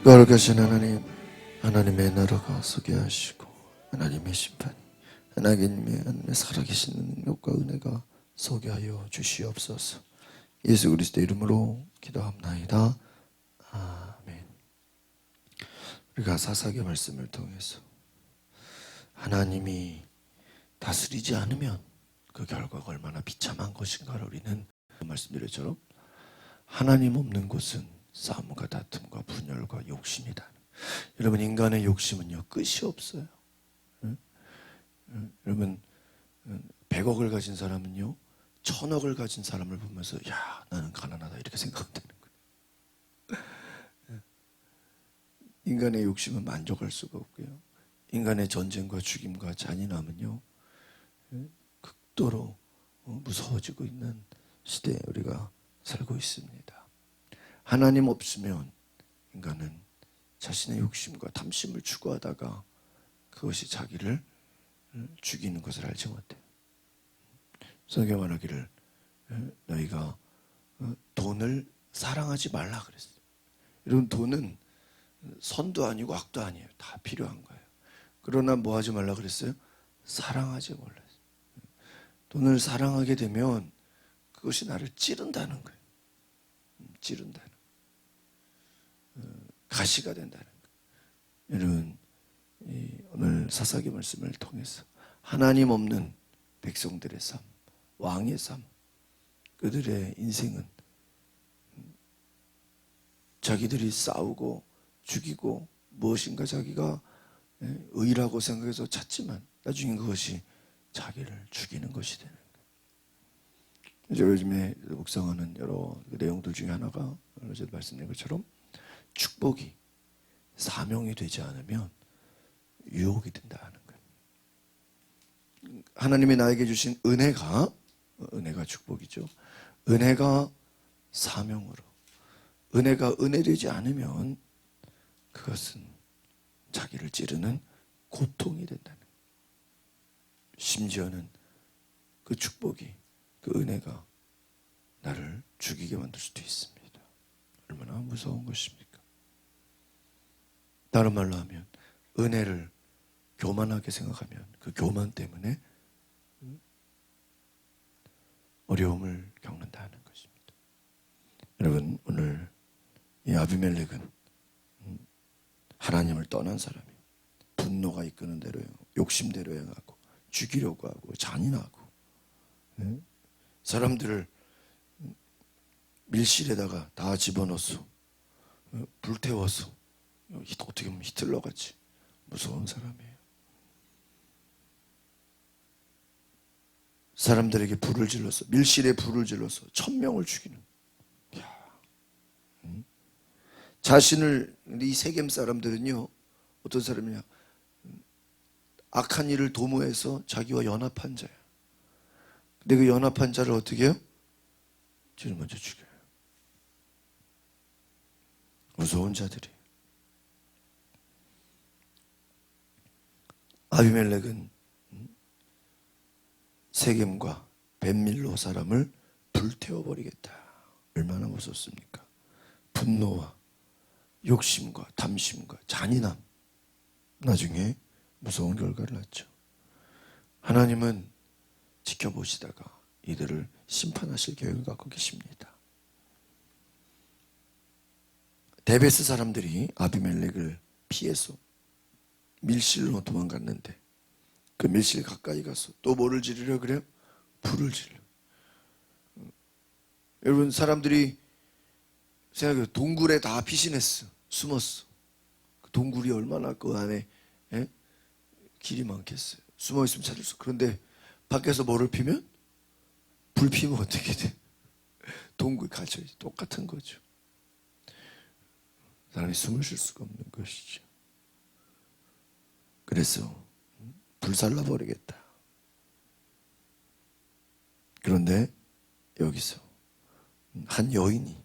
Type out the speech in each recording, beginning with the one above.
거룩하신 하나님, 하나님의 나라가 서게 하시고 하나님의 심판이 하나님의 살아계신 능력과 은혜가 서게 하여 주시옵소서. 예수 그리스도 이름으로 기도합나이다. 아멘. 우리가 사사기 말씀을 통해서 하나님이 다스리지 않으면 그 결과가 얼마나 비참한 것인가를 우리는 말씀드렸처럼 하나님 없는 곳은 싸움과 다툼과 분열과 욕심이다. 여러분, 인간의 욕심은요 끝이 없어요. 여러분, 100억을 가진 사람은요 1000억을 가진 사람을 보면서 야, 나는 가난하다 이렇게 생각되는 거예요. 인간의 욕심은 만족할 수가 없고요. 인간의 전쟁과 죽임과 잔인함은요 극도로 무서워지고 있는 시대에 우리가 살고 있습니다. 하나님 없으면 인간은 자신의 욕심과 탐심을 추구하다가 그것이 자기를 죽이는 것을 알지 못해요. 성경 말하기를 너희가 돈을 사랑하지 말라 그랬어요. 여러분, 돈은 선도 아니고 악도 아니에요. 다 필요한 거예요. 그러나 뭐 하지 말라 그랬어요? 사랑하지 말라. 돈을 사랑하게 되면 그것이 나를 찌른다는 거예요. 찌른다는 가시가 된다는 거예요. 여러분, 오늘 사사기 말씀을 통해서 하나님 없는 백성들의 삶, 왕의 삶, 그들의 인생은 자기들이 싸우고 죽이고 무엇인가 자기가 의라고 생각해서 찾지만 나중에 그것이 자기를 죽이는 것이 되는 거예요. 요즘에 묵상하는 여러 내용들 중에 하나가 어제도 말씀드린 것처럼 축복이 사명이 되지 않으면 유혹이 된다는 거예요. 하나님이 나에게 주신 은혜가 축복이죠. 은혜가 사명으로, 은혜가 은혜되지 않으면 그것은 자기를 찌르는 고통이 된다는 거예요. 심지어는 그 축복이, 그 은혜가 나를 죽이게 만들 수도 있습니다. 얼마나 무서운 것입니까? 다른 말로 하면 은혜를 교만하게 생각하면 그 교만 때문에 어려움을 겪는다는 것입니다. 여러분, 오늘 이 아비멜렉은 하나님을 떠난 사람이에요. 분노가 이끄는 대로 욕심대로 행하고 죽이려고 하고 잔인하고 사람들을 밀실에다가 다 집어넣어서 불태워서 어떻게 보면 히틀러같이 무서운 사람이에요. 사람들에게 불을 질러서, 밀실에 불을 질러서 1000명을 죽이는. 자신을, 이 세겜 사람들은요 어떤 사람이냐, 악한 일을 도모해서 자기와 연합한 자야. 근데 그 연합한 자를 어떻게 해요? 제일 먼저 죽여요. 무서운 자들이. 아비멜렉은 세겜과 벤밀로 사람을 불태워버리겠다. 얼마나 무섭습니까? 분노와 욕심과 탐심과 잔인함, 나중에 무서운 결과를 낳죠. 하나님은 지켜보시다가 이들을 심판하실 계획을 갖고 계십니다. 데베스 사람들이 아비멜렉을 피해서 밀실로 도망갔는데 그 밀실 가까이 가서 또 뭐를 지르려 그래요? 불을 지르려. 여러분, 사람들이 생각해요. 동굴에 다 피신했어. 숨었어. 그 동굴이 얼마나 그 안에 길이 많겠어요. 숨어있으면 찾을 수. 그런데 밖에서 뭐를 피면? 불 피면 어떻게 돼? 동굴에 갇혀있지. 똑같은 거죠. 사람이 숨을 쉴 수가 없는 것이죠. 그래서 불살라버리겠다. 그런데 여기서 한 여인이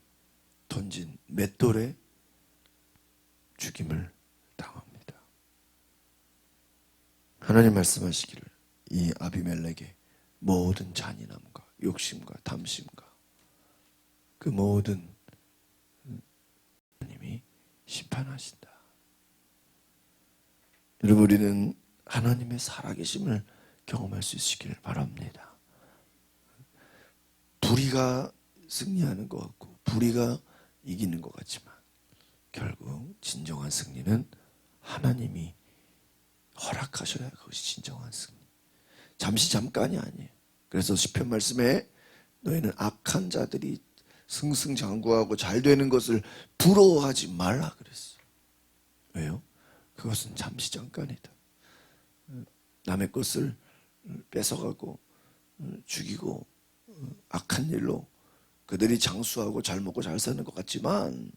던진 맷돌에 죽임을 당합니다. 하나님 말씀하시기를 이 아비멜렉의 모든 잔인함과 욕심과 탐심과 그 모든 하나님이 심판하신다. 여러분, 우리는 하나님의 살아계심을 경험할 수 있기를 바랍니다. 불의가 승리하는 것 같고 불의가 이기는 것 같지만 결국 진정한 승리는 하나님이 허락하셔야 그것이 진정한 승리. 잠시 잠깐이 아니에요. 그래서 시편 말씀에 너희는 악한 자들이 승승장구하고 잘 되는 것을 부러워하지 말라 그랬어요. 왜요? 그것은 잠시 잠깐이다. 남의 것을 뺏어가고 죽이고 악한 일로 그들이 장수하고 잘 먹고 잘 사는 것 같지만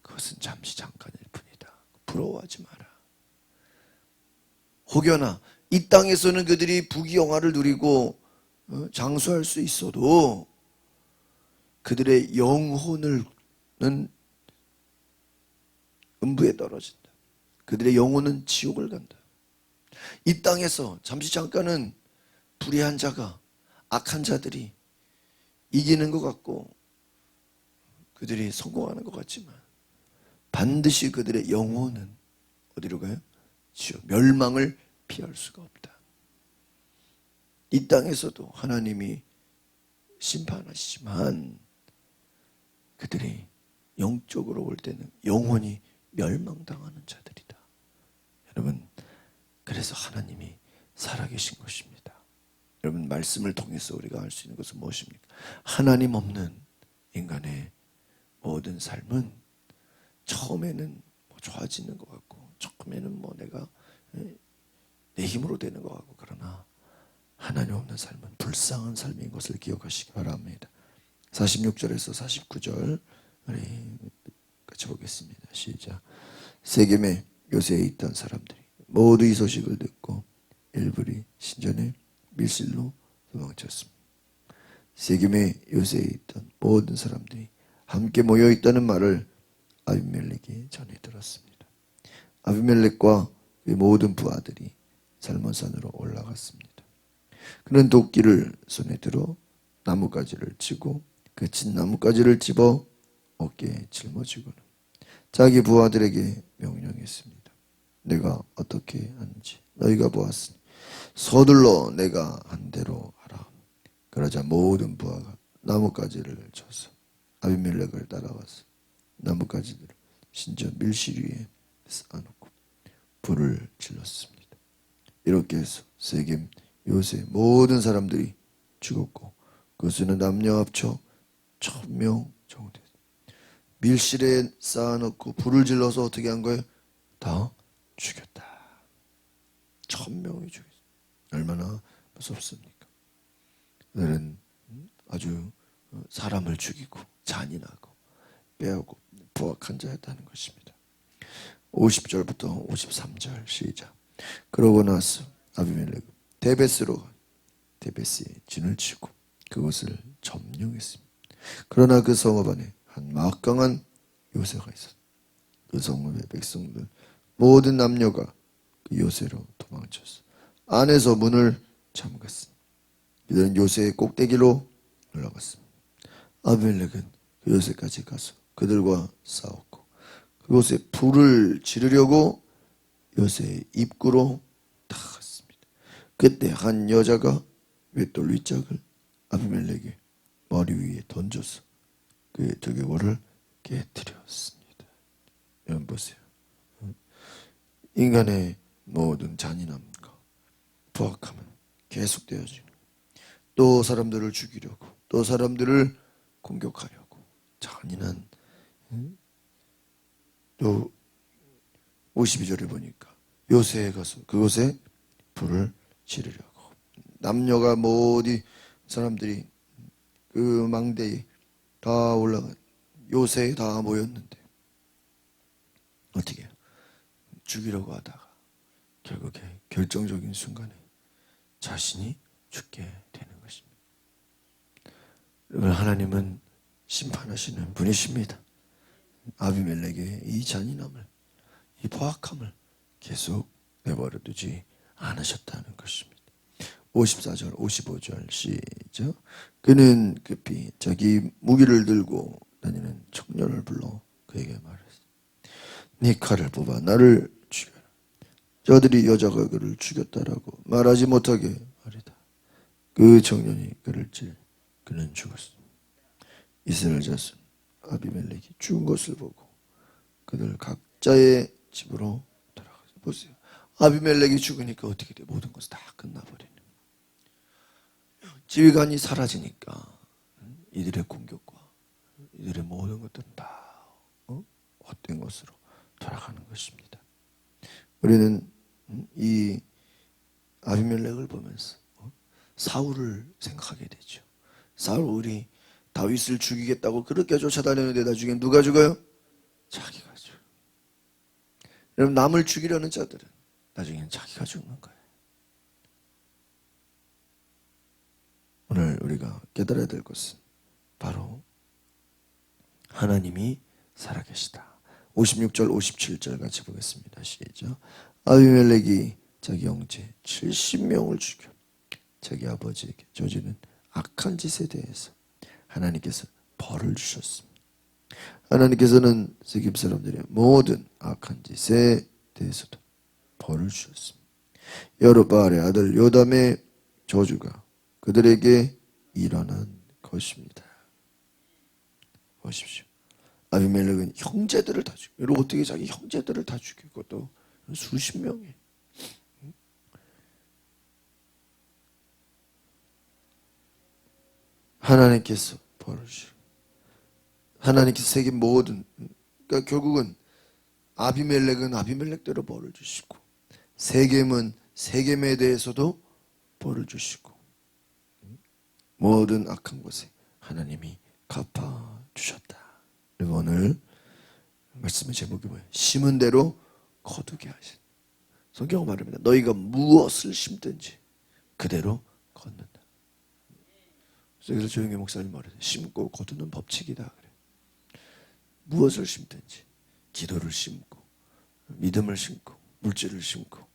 그것은 잠시 잠깐일 뿐이다. 부러워하지 마라. 혹여나 이 땅에서는 그들이 부귀영화를 누리고 장수할 수 있어도 그들의 영혼은 음부에 떨어진다. 그들의 영혼은 지옥을 간다. 이 땅에서 잠시 잠깐은 불의한 자가 악한 자들이 이기는 것 같고 그들이 성공하는 것 같지만 반드시 그들의 영혼은 어디로 가요? 지옥, 멸망을 피할 수가 없다. 이 땅에서도 하나님이 심판하시지만 그들이 영적으로 올 때는 영혼이 멸망당하는 자들이다. 여러분, 그래서 하나님이 살아계신 것입니다. 여러분, 말씀을 통해서 우리가 알 수 있는 것은 무엇입니까? 하나님 없는 인간의 모든 삶은 처음에는 좋아지는 것 같고 처음에는 내가 내 힘으로 되는 것 같고 그러나 하나님 없는 삶은 불쌍한 삶인 것을 기억하시기 바랍니다. 46절에서 49절 우리 같이 보겠습니다. 시작. 세겜의 요새에 있던 사람들이 모두 이 소식을 듣고 일부리 신전에 밀실로 도망쳤습니다. 세겜의 요새에 있던 모든 사람들이 함께 모여 있다는 말을 아비멜렉이 전해 들었습니다. 아비멜렉과 그의 모든 부하들이 살몬산으로 올라갔습니다. 그는 도끼를 손에 들어 나뭇가지를 치고 그 친 나뭇가지를 집어 어깨에 짊어지고는 자기 부하들에게 명령했습니다. 내가 어떻게 하는지 너희가 보았으니 서둘러 내가 한 대로 하라. 그러자 모든 부하가 나뭇가지를 쳐서 아비멜렉을 따라와서 나뭇가지들을 신전 밀실 위에 쌓아놓고 불을 질렀습니다. 이렇게 해서 세겜 요새 모든 사람들이 죽었고 그 수는 남녀 합쳐 1000명 정도 됐습니다. 밀실에 쌓아놓고 불을 질러서 어떻게 한 거예요? 다 죽였다. 1000명이 죽였어요. 얼마나 무섭습니까? 그들은 아주 사람을 죽이고 잔인하고 빼앗고 부악한 자였다는 것입니다. 50절부터 53절 시작. 그러고 나서 아비멜렉은 데베스로 데베스에 진을 치고 그곳을 점령했습니다. 그러나 그 성읍 안에 한 막강한 요새가 있었다. 그 성읍의 백성들 모든 남녀가 그 요새로 도망쳤어. 안에서 문을 잠갔습니다. 이들은 요새의 꼭대기로 올라갔습니다. 아비멜렉은 그 요새까지 가서 그들과 싸웠고 그곳에 불을 지르려고 요새의 입구로 다갔습니다. 그때 한 여자가 맷돌 윗짝을 아비멜렉의 머리 위에 던져서 그의 두개골을 깨뜨렸습니다. 여러분 보세요. 인간의 모든 잔인함과 부악함은 계속되어지는 또 사람들을 죽이려고 또 사람들을 공격하려고 잔인한 또 52절에 보니까 요새에 가서 그곳에 불을 지르려고 남녀가 모두 사람들이 그 망대에 다 올라간 요새에 다 모였는데 어떻게 해요? 죽이려고 하다가 결국에 결정적인 순간에 자신이 죽게 되는 것입니다. 여러분, 하나님은 심판하시는 분이십니다. 아비멜렉의 이 잔인함을 이 포악함을 계속 내버려 두지 않으셨다는 것입니다. 54절 55절 시작. 그는 급히 자기 무기를 들고 다니는 청년을 불러 그에게 말했습니다. 네 칼을 뽑아 나를 죽여라. 저들이 여자가 그를 죽였다라고 말하지 못하게 하리다. 그 청년이 그를 찔 그는 죽었습니다. 이스라엘 자손 아비멜렉이 죽은 것을 보고 그들 각자의 집으로 돌아가서 보세요. 아비멜렉이 죽으니까 어떻게 돼? 모든 것이 다 끝나버리는. 지휘관이 사라지니까 이들의 공격과 이들의 모든 것들은 다 헛된 것으로 돌아가는 것입니다. 우리는 이 아비멜렉을 보면서 사울을 생각하게 되죠. 사울이 다윗을 죽이겠다고 그렇게 쫓아다녔는데 나중에 누가 죽어요? 자기가 죽어요. 여러분, 남을 죽이려는 자들은 나중에는 자기가 죽는 거예요. 오늘 우리가 깨달아야 될 것은 바로 하나님이 살아계시다. 56절 57절 같이 보겠습니다. 시작. 아비멜렉이 자기 형제 70명을 죽여 자기 아버지에게 저지른 악한 짓에 대해서 하나님께서 벌을 주셨습니다. 하나님께서는 세겜 사람들의 모든 악한 짓에 대해서도 벌을 주셨습니다. 여로보암의 아들 요담의 저주가 그들에게 일어난 것입니다. 보십시오. 아비멜렉은 형제들을 다 죽여. 여러분, 어떻게 자기 형제들을 다 죽여? 그것도 수십 명이. 하나님께서 벌을 주시고 하나님께서 세계 모든, 그러니까 결국은 아비멜렉은 아비멜렉대로 벌을 주시고 세겜은 세겜에 대해서도 벌을 주시고 모든 악한 것에 하나님이 갚아주셨다. 그리고 오늘 말씀의 제목이 뭐예요? 심은 대로 거두게 하신. 성경은 말합니다. 너희가 무엇을 심든지 그대로 걷는다. 그래서 조용히 목사님 말해요. 심고 거두는 법칙이다. 그래. 무엇을 심든지 기도를 심고 믿음을 심고 물질을 심고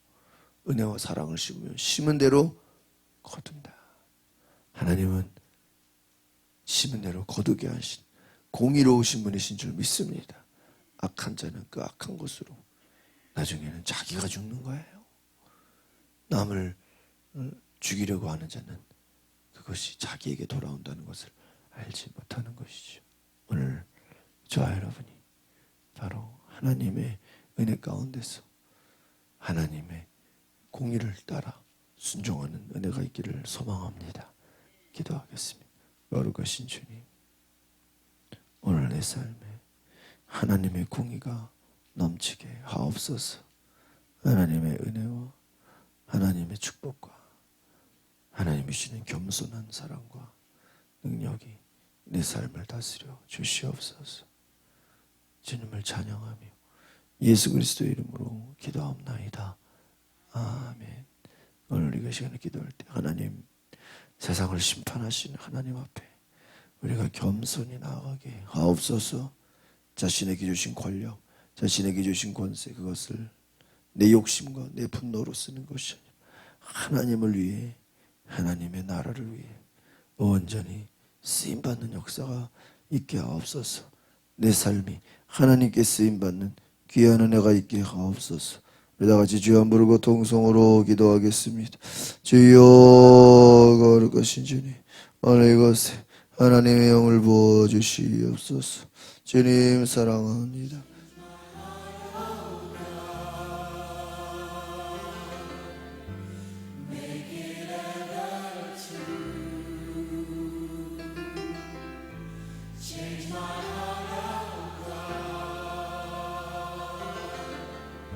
은혜와 사랑을 심으면 심은 대로 거둔다. 하나님은 심은 대로 거두게 하신 공의로우신 분이신 줄 믿습니다. 악한 자는 그 악한 것으로 나중에는 자기가 죽는 거예요. 남을 죽이려고 하는 자는 그것이 자기에게 돌아온다는 것을 알지 못하는 것이죠. 오늘 저와 여러분이 바로 하나님의 은혜 가운데서 하나님의 공의를 따라 순종하는 은혜가 있기를 소망합니다. 기도하겠습니다. 거룩하신 주님, 오늘 내 삶에 하나님의 공의가 넘치게 하옵소서. 하나님의 은혜와 하나님의 축복과 하나님이 주시는 겸손한 사랑과 능력이 내 삶을 다스려 주시옵소서. 주님을 찬양하며 예수 그리스도의 이름으로 기도하옵나이다. 아멘. 오늘 우리가 시간에 기도할 때 하나님, 세상을 심판하시는 하나님 앞에 우리가 겸손히 나아가게 하옵소서. 자신에게 주신 권력, 자신에게 주신 권세, 그것을 내 욕심과 내 분노로 쓰는 것이 아니라 하나님을 위해, 하나님의 나라를 위해 온전히 쓰임받는 역사가 있게 하옵소서. 내 삶이 하나님께 쓰임받는 귀한 은혜가 있게 하옵소서. 우리 다같이 주여 한 부르고 통성으로 기도하겠습니다. 주여, 거룩하신 주님, 오늘 이것에 하나님의 영을 부어주시옵소서. 주님 사랑합니다.